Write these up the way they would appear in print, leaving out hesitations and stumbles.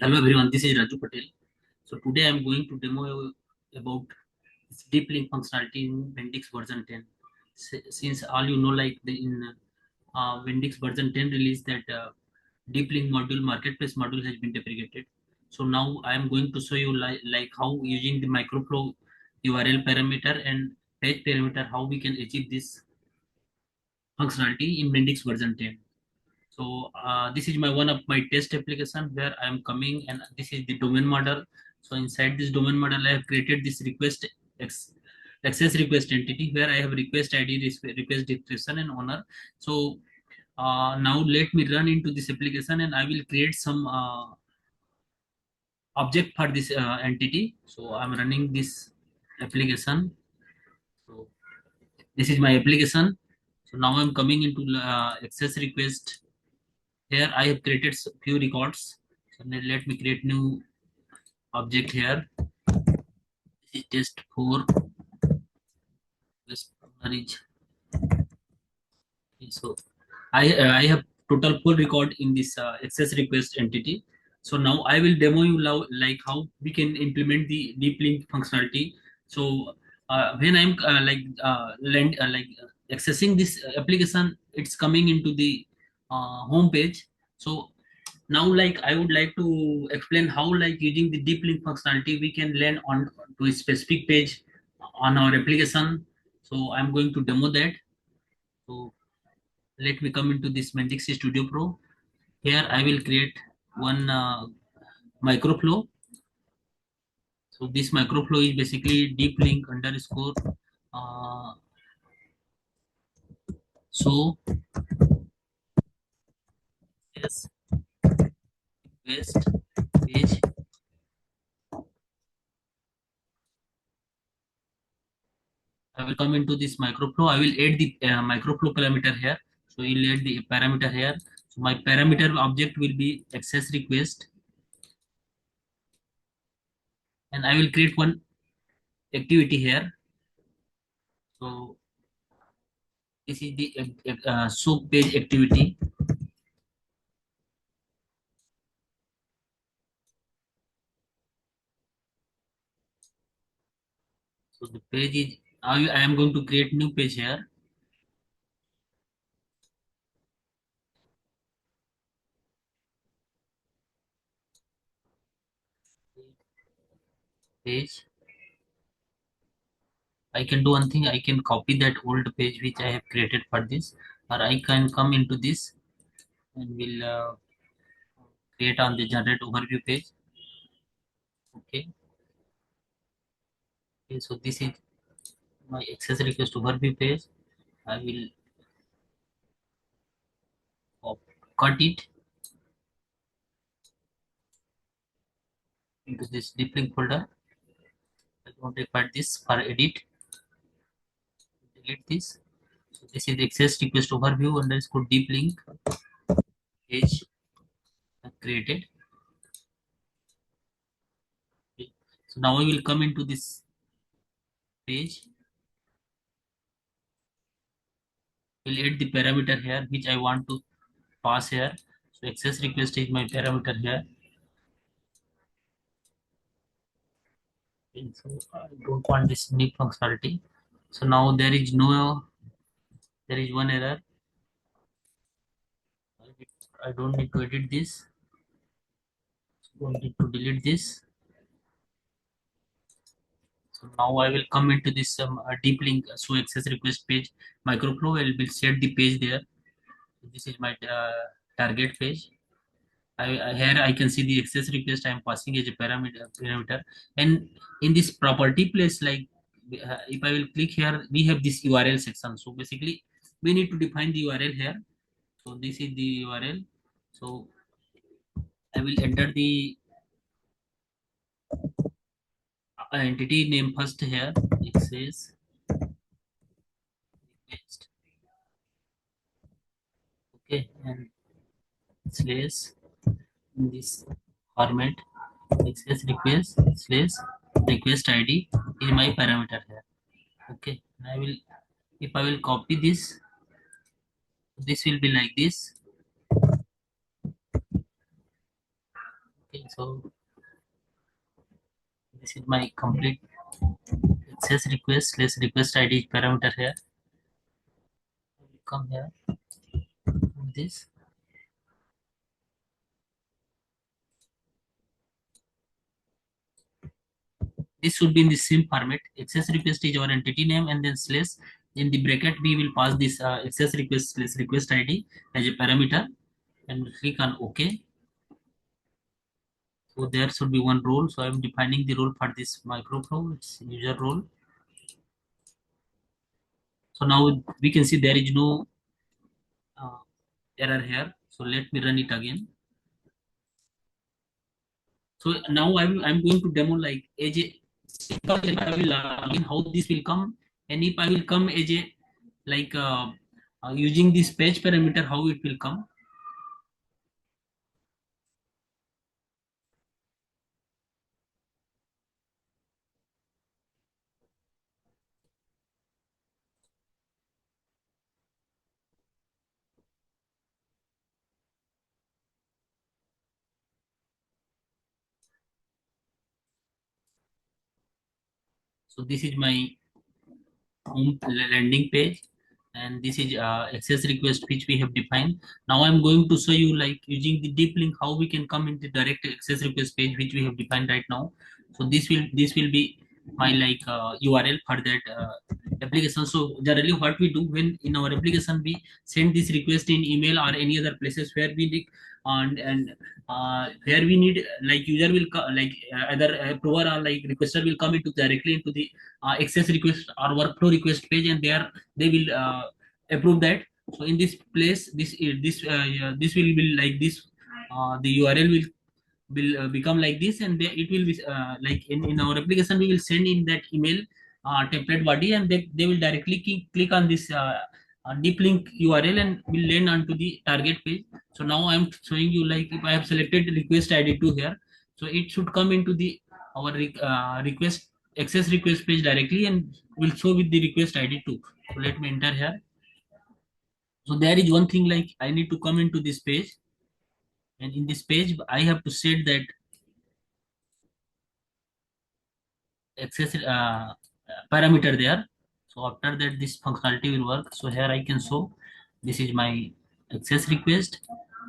Hello everyone, this is Raju Patel. So today I am going to demo about this Deeplink functionality in Mendix version 10. Since all you know, like in Mendix version 10 release that Deeplink module, marketplace module has been deprecated. So now I am going to show you like how using the microflow URL parameter and page parameter, how we can achieve this functionality in Mendix version 10. So this is my one of my test application where I am coming, and this is the domain model. So inside this domain model, I have created this access request entity where I have request ID, request description, and owner. So now let me run into this application, and I will create some object for this entity. So I'm running this application. So this is my application. So now I'm coming into access request. Here I have created few records. So let me create new object here. This is test 4 storage. So I have total full record in this access request entity. So now I will demo you like how we can implement the deep link functionality. So when I'm accessing this application, it's coming into the home page. So now like I would like to explain how like using the deep link functionality we can land on to a specific page on our application. So I'm going to demo that. So let me come into this Mendix Studio Pro. Here I will create one microflow. So this microflow is basically deep link underscore. Uh, so yes, request page. I will come into this microflow. I will add the microflow parameter here. So we'll add the parameter here. So my parameter object will be access request, and I will create one activity here. So this is the show page activity. So the page is I am going to create new page here. Page. I can do one thing. I can copy that old page which I have created for this, or I can come into this and will create on the generate overview page. Okay. Okay. So this is my access request overview page. I will cut it into this Deeplink folder. I don't require this for edit. Delete this. So this is access request overview underscore Deeplink page created. Okay. So now I will come into this page. Will add the parameter here which I want to pass here. So access request is my parameter here. Okay, so I don't want this new functionality. So now there is one error. I don't need to edit this. So I need to delete this. So now I will come into this deep link so access request page microflow. I will set the page there. This is my target page. Here I can see the access request I am passing as a parameter, and in this property place, like if I will click here, we have this URL section. So basically, we need to define the URL here. So this is the URL. So I will enter the entity name first here. It says request. Okay, and slash in this format access request slash request ID is my parameter here. Okay, and I will if I will copy this will be like this. Okay, so this is my complete access request. Let's request ID parameter here. Come here. This. This should be in the same format. Access request is our entity name and then slash. In the bracket, we will pass this access request slash request ID as a parameter and click on OK. So there should be one role. So I am defining the role for this microflow. It's user role. So now we can see there is no uh, error here. So let me run it again. So now I'm going to demo like as a simple if I will login how this will come, and if I will come as a like using this page parameter how it will come. So this is my home landing page, and this is access request which we have defined. Now I'm going to show you like using the deep link how we can come in the direct access request page which we have defined right now. So this will be my like URL for that application. So generally what we do when in our application we send this request in email or any other places where we need and where we need like user will like either approver or like requester will come into directly into the access request or workflow request page, and there they will approve that. So in this place this will be like this. The URL will become like this, and it will be like in our application we will send in that email template body, and they will directly click on this deep link URL and will land onto the target page. So now I'm showing you like if I have selected request ID 2 here, so it should come into the our request access request page directly and will show with the request ID 2. So let me enter here. So there is one thing like I need to come into this page, and in this page I have to set that access parameter there. So after that this functionality will work. So here I can show this is my access request,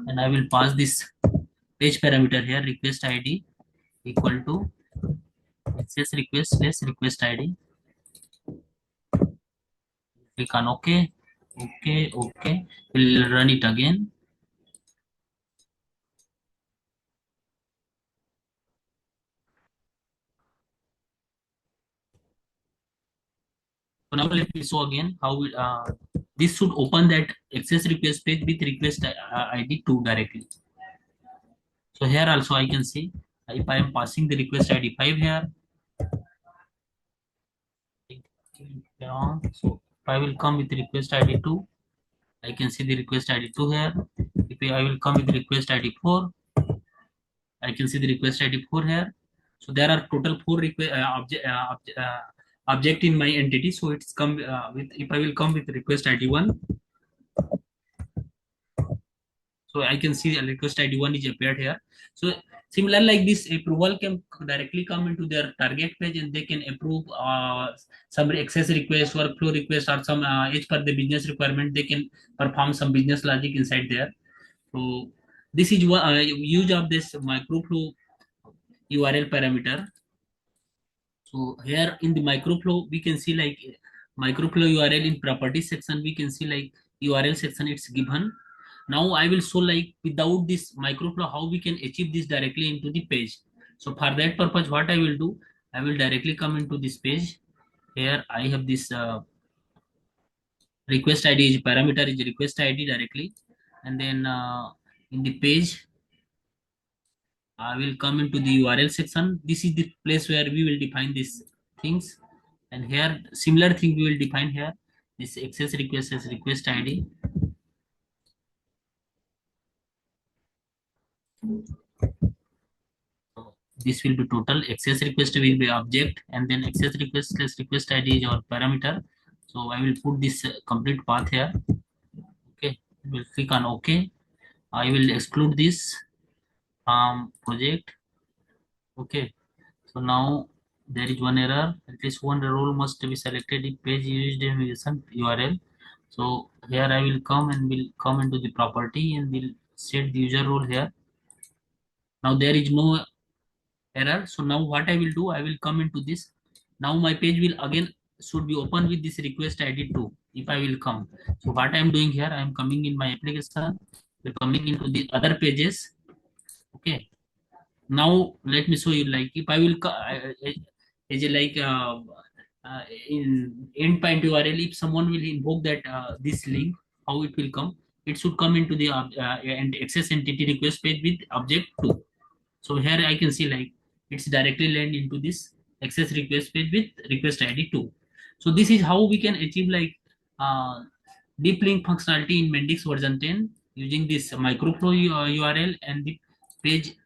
and I will pass this page parameter here request ID equal to access request slash request ID. Click on OK. Okay, okay. We'll run it again. So now let me show again how this should open that access request page with request ID 2 directly. So here also I can see if I am passing the request ID 5 here. So if I will come with request ID 2, I can see the request ID 2 here. If I will come with request ID 4, I can see the request ID 4 here. So there are total 4 object in my entity. So it's come with if I will come with request ID 1. So I can see the request ID 1 is appeared here. So similar like this approval can directly come into their target page, and they can approve some access request, workflow request, or some as per the business requirement they can perform some business logic inside there. So this is one use of this microflow URL parameter. So here in the microflow, we can see like microflow URL in properties section, we can see like URL section it's given. Now I will show like without this microflow how we can achieve this directly into the page. So for that purpose, what I will do, I will directly come into this page. Here I have this request ID is parameter is request ID directly, and then in the page I will come into the URL section. This is the place where we will define these things. And here, similar thing we will define here. This access request as request ID. So this will be total. Access request will be object, and then access request plus request ID is our parameter. So I will put this complete path here. Okay, we'll click on OK. I will exclude this project. Okay. So now there is one error. At least one role must be selected if page used in recent URL. So here I will come and will come into the property and will set the user role here. Now there is no error. So now what I will do, I will come into this. Now my page will again should be open with this request ID too. If I will come. So what I am doing here, I am coming in my application. We're coming into the other pages. Okay. Now let me show you, like if I will is it like in endpoint URL, if someone will invoke that this link, how it will come, it should come into the and access entity request page with object 2. So here I can see like it's directly land into this access request page with request ID 2. So this is how we can achieve like uh, deep link functionality in Mendix version 10 using this microflow URL and the page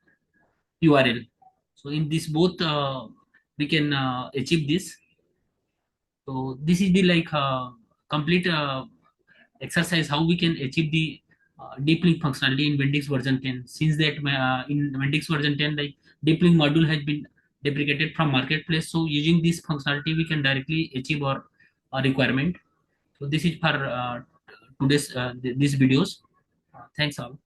URL. So in this both we can achieve this. So this is the like complete exercise how we can achieve the deep link functionality in Mendix version 10. Since that in Mendix version 10, like deep link module has been deprecated from marketplace. So using this functionality, we can directly achieve our requirement. So this is for today's these videos. Thanks all.